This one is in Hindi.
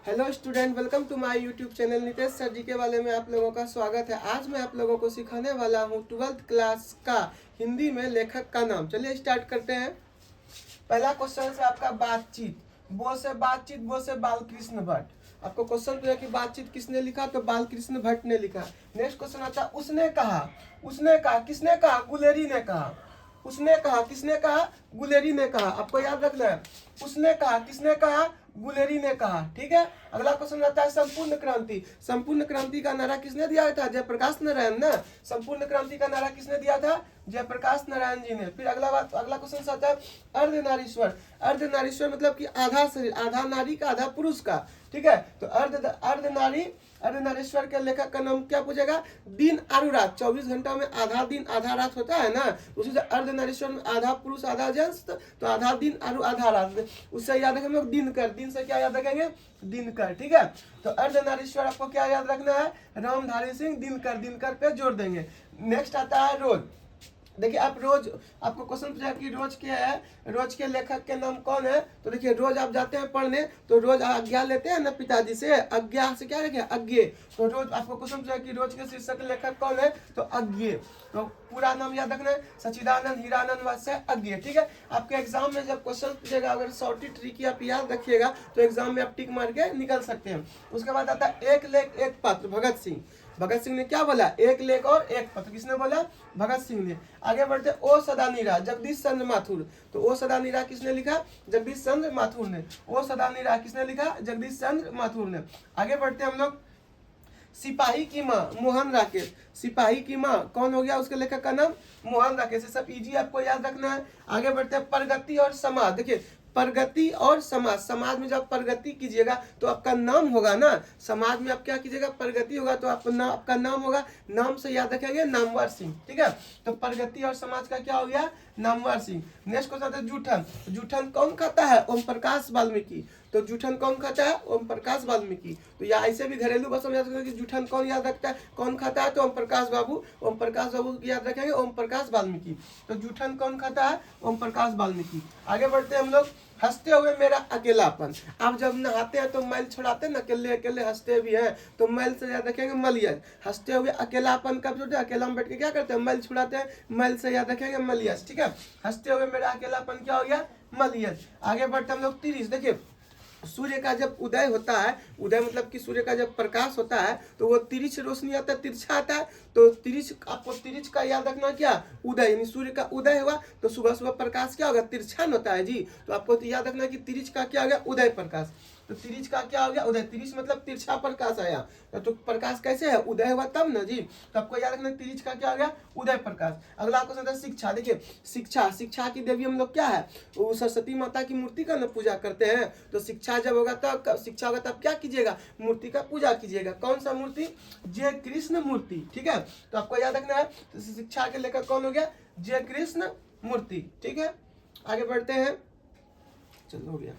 Hello student, welcome to my YouTube channel. Nitesh sir ji के वाले में आप लोगों का स्वागत है। आज मैं आप लोगों को सिखाने वाला हूँ 12th क्लास का हिंदी में लेखक का नाम। चलिए स्टार्ट करते हैं। पहला क्वेश्चन है आपका बातचीत। बो से बातचीत, बो से बालकृष्ण भट्ट। आपको क्वेश्चन पूछा कि बातचीत किसने लिखा, तो बालकृष्ण भट्ट ने लिखा। नेक्स्ट क्वेश्चन आता है उसने कहा। उसने कहा किसने कहा? गुलेरी ने कहा। उसने कहा किसने कहा? गुलेरी ने कहा। आपको याद रखना है, उसने कहा किसने कहा? गुलेरी ने कहा। ठीक है। अगला क्वेश्चन आता है संपूर्ण क्रांति। संपूर्ण क्रांति का नारा किसने दिया था? जयप्रकाश नारायण ना। संपूर्ण क्रांति का नारा किसने दिया था? जयप्रकाश नारायण जी ने। फिर अगला क्वेश्चन आता है अर्धनारीश्वर। अर्धनारीश्वर मतलब कि आधा शरीर, आधा नारी का आधा पुरुष का। ठीक है। तो अर्धनारीश्वर के लेखक का नाम क्या पूछेगा? दिन और रात। 24 घंटा में आधा दिन आधा रात होता है ना, उसी से अर्धनारीश्वर में आधा पुरुष आधा जेंट्स, तो आधा दिन और आधा रात। उससे याद रखेंगे दिनकर। दिन से क्या याद रखेंगे? दिनकर। ठीक है। तो अर्धनारीश्वर आपको क्या याद रखना है? रामधारी सिंह दिनकर। दिनकर पे जोड़ देंगे। नेक्स्ट आता है रोज। देखिए आप रोज, आपको क्वेश्चन पूछा कि रोज क्या है, रोज के लेखक के नाम कौन है? तो देखिए रोज आप जाते हैं पढ़ने तो रोज आज्ञा लेते हैं ना पिताजी से। आज्ञा से क्या लिखे? अज्ञे। तो रोज आपको क्वेश्चन पूछा कि रोज के शीर्षक लेखक कौन है? तो अज्ञे। तो पूरा नाम याद रखना है सच्चिदानंद हीरानंद वात्सल्य अज्ञे। ठीक है। आपके एग्जाम में जब क्वेश्चन पूछेगा, अगर शॉर्टी ट्रिक आप याद रखिएगा तो एग्जाम में आप टिक मार के निकल सकते हैं। उसके बाद आता है एक लेख एक पत्र। भगत सिंह। भगत सिंह ने क्या बोला? एक लेख और एक पत्र। किसने बोला? भगत सिंह ने। आगे बढ़ते ओ सदा नीरा। जगदीश चंद्र माथुर। तो ओ सदा नीरा किसने लिखा? जगदीश चंद्र माथुर ने। ओ सदा नीरा किसने लिखा? जगदीश चंद्र माथुर ने। आगे बढ़ते हम लोग सिपाही की माँ मोहन राकेश। सिपाही की माँ कौन हो गया? उसके लेखक का नाम मोहन राकेश। सब इजी आपको याद रखना है। आगे बढ़ते हैं प्रगति और समाज। देखिए प्रगति और समाज। समाज में जब प्रगति कीजिएगा तो आपका नाम होगा ना। समाज में आप क्या कीजिएगा? प्रगति होगा तो आपका नाम होगा। नाम से याद रखेंगे नामवर सिंह। ठीक है। तो प्रगति और समाज का क्या हो गया? नामवर सिंह। नेक्स्ट क्वेश्चन है जूठन। जूठन कौन खाता है? ओम प्रकाश वाल्मीकि। तो जूठन कौन खाता है? ओम प्रकाश वाल्मीकि। तो या ऐसे भी घरेलू भाषा में याद रखेंगे कि जूठन कौन याद रखता है, कौन खाता है? तो ओम प्रकाश बाबू। ओम प्रकाश बाबू याद रखेंगे ओम प्रकाश वाल्मीकि। तो जूठन कौन खाता है? ओम प्रकाश वाल्मीकि। आगे बढ़ते हैं हम लोग हंसते हुए मेरा अकेलापन। आप जब नहाते हैं तो मैल छुड़ाते हैं ना, अकेले अकेले हंसते भी हैं तो मैल से याद रखेंगे मलियस। हंसते हुए अकेलापन कब जोड़ते हैं? अकेला में बैठ के क्या करते हैं? मैल छुड़ाते हैं। मैल से याद रखेंगे मलियस। ठीक है। हंसते हुए मेरा अकेलापन क्या हो गया? मलियस। आगे बढ़ते हम लोग तिरिस। देखिए सूर्य का जब उदय होता है, उदय मतलब कि सूर्य का जब प्रकाश होता है तो वो तिरछ रोशनी आता है, तिरछा आता है। तो तिरछ, आपको तिरछ का याद रखना क्या? उदय। यानी सूर्य का उदय हुआ तो सुबह सुबह प्रकाश क्या होगा? तिरछान होता है जी। तो आपको तो याद रखना कि तिरछ का क्या हो गया? उदय प्रकाश। तो तिरछ का क्या हो गया? उदय। तिरछ मतलब तिरछा प्रकाश आया। तो प्रकाश कैसे है? उदय हुआ तब ना जी। तो आपको याद रखना तिरछ का क्या हो गया? उदय प्रकाश। अगला क्वेश्चन है शिक्षा। देखिए शिक्षा, शिक्षा की देवी हम लोग क्या है? वो सरस्वती माता की मूर्ति का ना पूजा करते हैं। तो शिक्षा जब होगा तब, शिक्षा होगा तब क्या कीजिएगा? मूर्ति का पूजा कीजिएगा। कौन सा मूर्ति? जय कृष्ण मूर्ति। ठीक है। तो आपको याद रखना है तो शिक्षा के लेकर कौन हो गया? जय कृष्ण मूर्ति। ठीक है। आगे बढ़ते हैं। चलो हो गया।